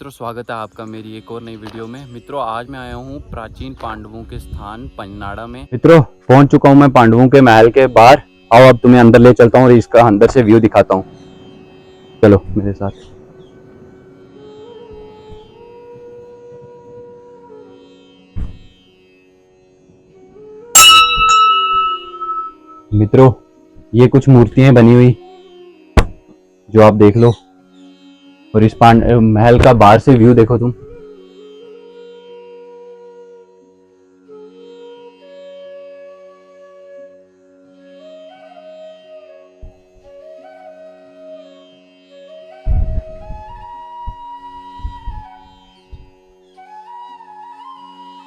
मित्रों, स्वागत है आपका मेरी एक और नई वीडियो में। मित्रों, आज मैं आया हूँ प्राचीन पांडवों के स्थान पंजनाड़ा में। मित्रों, पहुंच चुका हूं मैं पांडवों के महल के बाहर। आओ अब तुम्हें अंदर ले चलता हूं और इसका अंदर से व्यू दिखाता हूं। चलो मेरे साथ। मित्रों, ये कुछ मूर्तियां बनी हुई जो आप देख लो, और इस महल का बाहर से व्यू देखो तुम।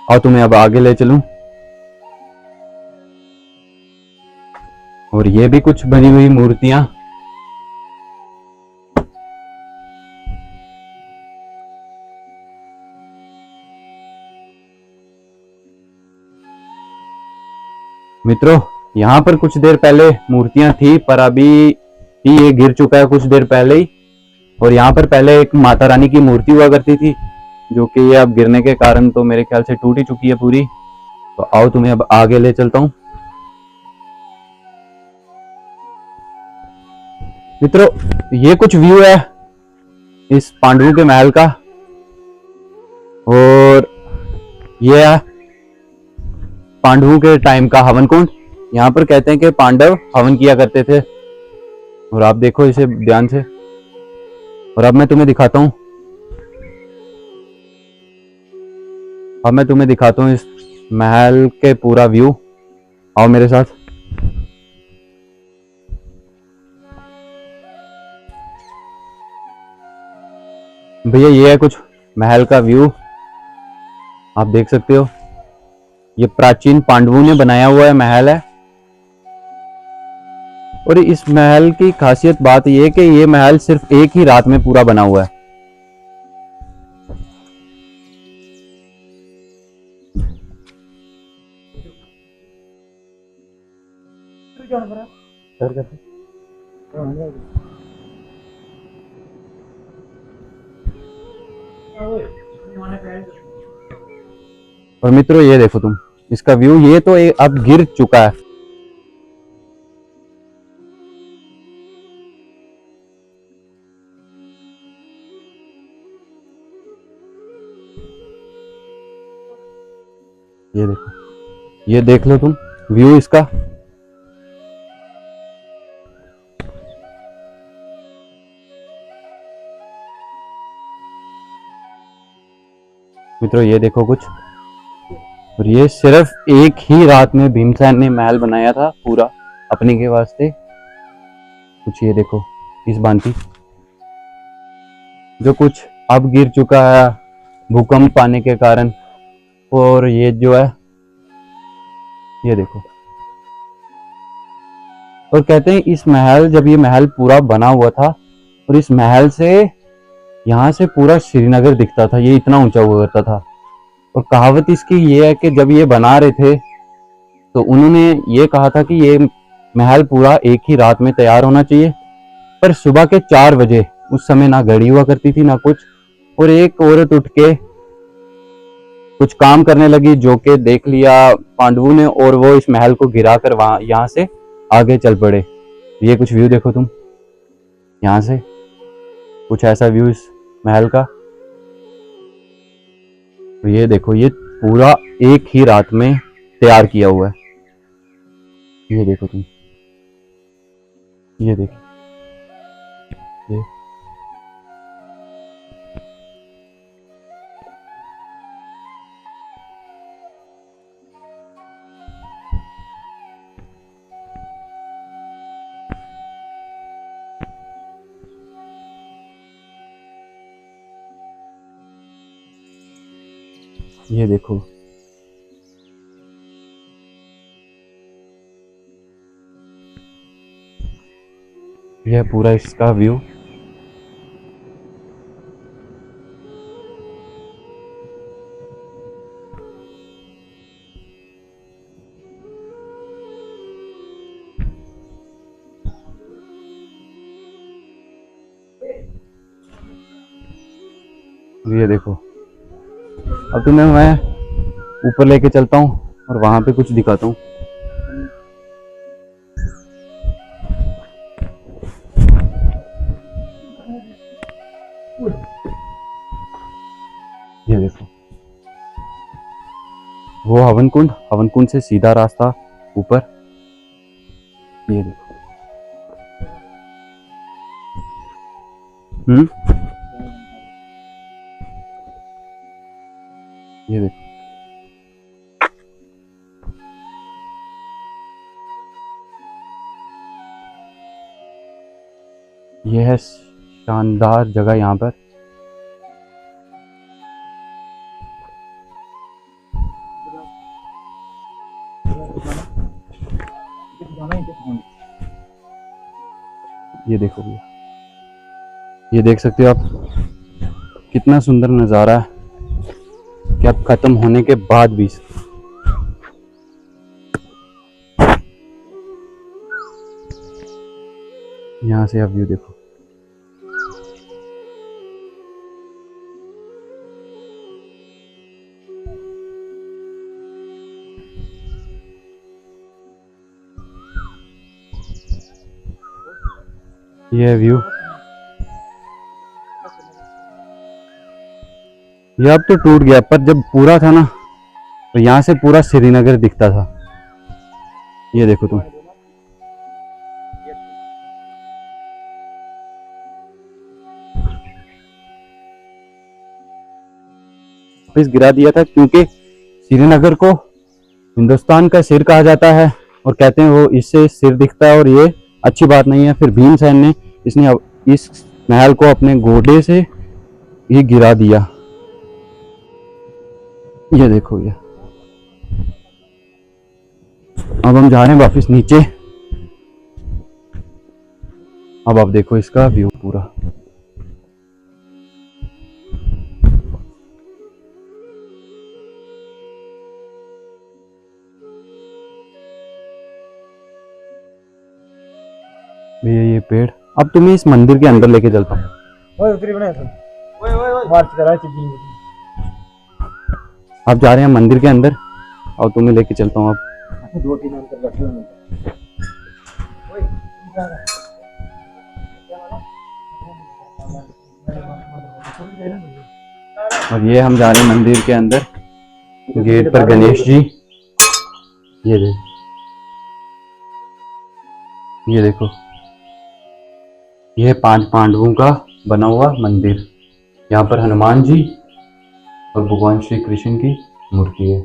और तुम्हें अब आगे ले चलूं। और ये भी कुछ बनी हुई मूर्तियां। मित्रों, यहाँ पर कुछ देर पहले मूर्तियां थी, पर अभी ही ये गिर चुका है कुछ देर पहले ही। और यहाँ पर पहले एक माता रानी की मूर्ति हुआ करती थी, जो कि ये अब गिरने के कारण तो मेरे ख्याल से टूट ही चुकी है पूरी। तो आओ तुम्हें अब आगे ले चलता हूँ। मित्रों, ये कुछ व्यू है इस पांडवों के महल का। और ये है पांडवों के टाइम का हवन कुंड। यहाँ पर कहते हैं कि पांडव हवन किया करते थे। और आप देखो इसे ध्यान से। और अब मैं तुम्हें दिखाता हूँ इस महल के पूरा व्यू। आओ मेरे साथ। भैया, ये है कुछ महल का व्यू, आप देख सकते हो। ये प्राचीन पांडवों ने बनाया हुआ है महल है। और इस महल की खासियत बात यह है कि ये महल सिर्फ एक ही रात में पूरा बना हुआ है। और मित्रों, ये देखो तुम इसका व्यू। ये तो अब गिर चुका है। ये देखो, ये देख लो तुम व्यू इसका। मित्रों, ये देखो कुछ। और ये सिर्फ एक ही रात में भीमसेन ने महल बनाया था पूरा अपने के वास्ते। कुछ ये देखो इस भांति, जो कुछ अब गिर चुका है भूकंप आने के कारण। और ये जो है, ये देखो। और कहते हैं इस महल, जब ये महल पूरा बना हुआ था, और इस महल से यहाँ से पूरा श्रीनगर दिखता था। ये इतना ऊंचा हुआ करता था। और कहावत इसकी ये है कि जब ये बना रहे थे तो उन्होंने ये कहा था कि ये महल पूरा एक ही रात में तैयार होना चाहिए। पर सुबह के 4 बजे, उस समय ना घड़ी हुआ करती थी ना कुछ, और एक औरत उठ के कुछ काम करने लगी, जो कि देख लिया पांडवों ने, और वो इस महल को गिरा कर वहां यहाँ से आगे चल पड़े। ये कुछ व्यू देखो तुम यहाँ से। कुछ ऐसा व्यू इस महल का। तो ये देखो, ये पूरा एक ही रात में तैयार किया हुआ है। ये देखो तुम, ये देखो ये। ये देखो, यह पूरा इसका व्यू। ये देखो, अब तुम्हें मैं ऊपर लेके चलता हूँ और वहां पे कुछ दिखाता हूँ। ये देखो, वो हवन कुंड, हवन कुंड से सीधा रास्ता ऊपर। ये देखो। ये देखो, ये है शानदार जगह यहाँ पर। ये देखो भैया, ये देख सकते हो आप, कितना सुंदर नज़ारा है कि अब खत्म होने के बाद भी। यहाँ से आप व्यू देखो। ये व्यू, ये अब तो टूट गया, पर जब पूरा था ना तो यहाँ से पूरा श्रीनगर दिखता था। ये देखो तुम, वापिस गिरा दिया था क्योंकि श्रीनगर को हिंदुस्तान का सिर कहा जाता है और कहते हैं वो इससे सिर दिखता है और ये अच्छी बात नहीं है। फिर भीमसेन ने इस महल को अपने घोड़े से ही गिरा दिया। ये देखो, ये अब हम जा रहे हैं वापस नीचे। अब आप देखो इसका व्यू पूरा। ये पेड़, अब तुम्हें इस मंदिर के अंदर लेके चलता हूँ। आप जा रहे हैं मंदिर के अंदर और तुम्हें लेके चलता हूँ। अब और ये हम जा रहे हैं मंदिर के अंदर। गेट पर गणेश जी। ये देखो, ये 5 पांडवों का बना हुआ मंदिर। यहाँ पर हनुमान जी और भगवान श्री कृष्ण की मूर्ति है।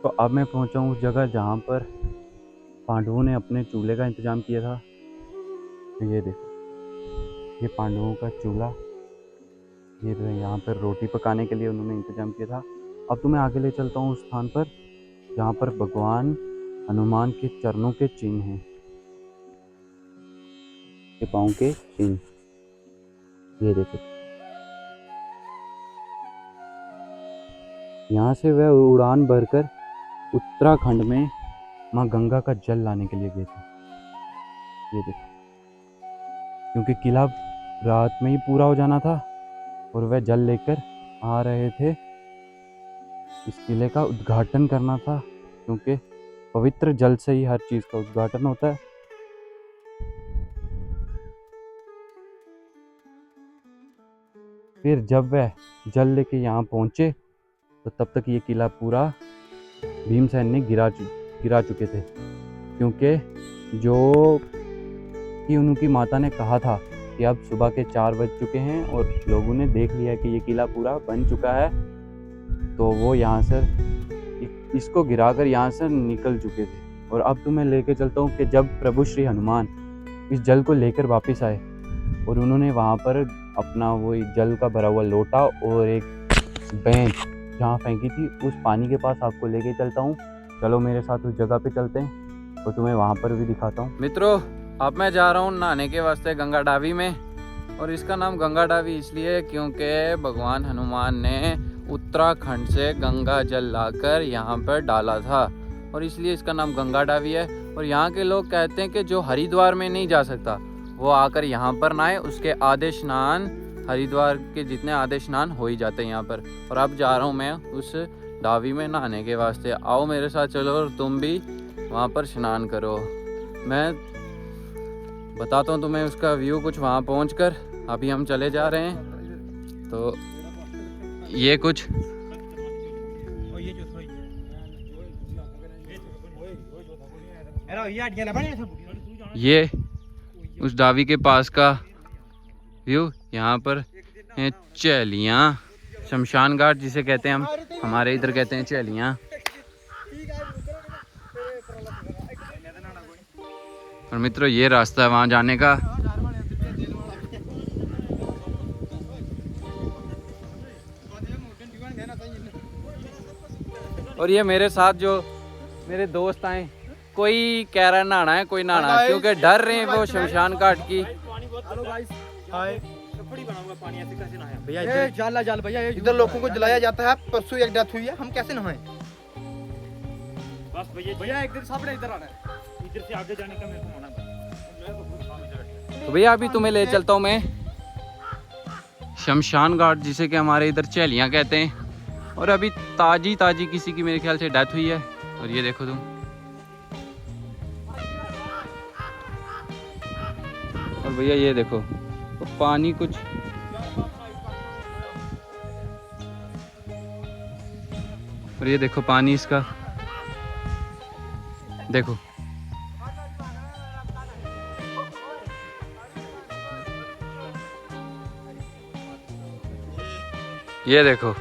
तो अब मैं पहुंचा हूँ उस जगह जहाँ पर पांडवों ने अपने चूल्हे का इंतजाम किया था। तो ये देखो, ये पांडवों का चूल्हा, ये यहाँ पर रोटी पकाने के लिए उन्होंने इंतजाम किया था। अब तो मैं आगे ले चलता हूँ उस स्थान पर जहाँ पर भगवान हनुमान के चरणों के चिन्ह हैं, के पाँव के चिन्ह। ये देखो, यहाँ से वह उड़ान भरकर उत्तराखंड में माँ गंगा का जल लाने के लिए गए थे। ये देखो, क्योंकि किला रात में ही पूरा हो जाना था और वह जल लेकर आ रहे थे। इस किले का उद्घाटन करना था क्योंकि पवित्र जल से ही हर चीज़ का उद्घाटन होता है। फिर जब वह जल लेके यहाँ पहुँचे तो तब तक ये किला पूरा भीमसेन ने गिरा चुके थे, क्योंकि जो कि उनकी माता ने कहा था कि अब सुबह के 4 बज चुके हैं और लोगों ने देख लिया कि ये किला पूरा बन चुका है, तो वो यहाँ से इसको गिराकर यहाँ से निकल चुके थे। और अब तुम्हें लेके चलता हूँ कि जब प्रभु श्री हनुमान इस जल को लेकर वापस आए और उन्होंने वहाँ पर अपना वो जल का भरा हुआ लोटा और एक बेंच जहाँ फेंकी थी, उस पानी के पास आपको लेके चलता हूँ। चलो मेरे साथ उस जगह पे चलते हैं तो तुम्हें वहाँ पर भी दिखाता हूँ। मित्रों, अब मैं जा रहा हूँ नहाने के वास्ते गंगा डावी में, और इसका नाम गंगा डावी इसलिए क्योंकि भगवान हनुमान ने उत्तराखंड से गंगा जल लाकर यहाँ पर डाला था और इसलिए इसका नाम गंगा डावी है। और यहाँ के लोग कहते हैं कि जो हरिद्वार में नहीं जा सकता वो आकर यहाँ पर नहाए, उसके आधे स्नान, हरिद्वार के जितने आधे स्नान हो ही जाते हैं यहाँ पर। और अब जा रहा हूँ मैं उस डावी में नहाने के वास्ते। आओ मेरे साथ चलो और तुम भी वहाँ पर स्नान करो। मैं बताता हूँ तुम्हें उसका व्यू कुछ वहाँ पहुँचकर। अभी हम चले जा रहे हैं तो ये कुछ ये उस डावी के पास का व्यू। यहाँ पर हैं चैलियाँ, शमशान घाट जिसे कहते हैं हम, हमारे इधर कहते हैं चैलियाँ। और मित्रों ये रास्ता है वहाँ जाने का। और ये मेरे साथ जो मेरे दोस्त आए, कोई कह रहा है नहाना है, कोई नहाना है, क्योंकि डर रहे हैं वो शमशान घाट की। भैया जाल भैया इधर लोगों को जलाया जाता है। परसों एक डेथ हुई है, हम कैसे नहाएं? बस भैया एक दिन सामने इधर आना है, इधर से आगे जाने का मेरे को मना है। तो भैया अभी तुम्हें ले चलता हूँ मैं शमशान घाट जिसे कि हमारे इधर चैलियाँ कहते हैं। और अभी ताजी किसी की मेरे ख्याल से डेथ हुई है। और ये देखो तुम, और भैया ये देखो तो पानी कुछ और ये देखो पानी इसका देखो। ये देखो। अब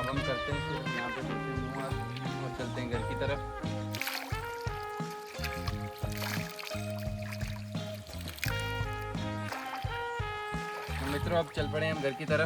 हम करते हैं फिर यहाँ पे और चलते हैं घर की तरफ। मित्रों अब चल पड़े हम घर की तरफ।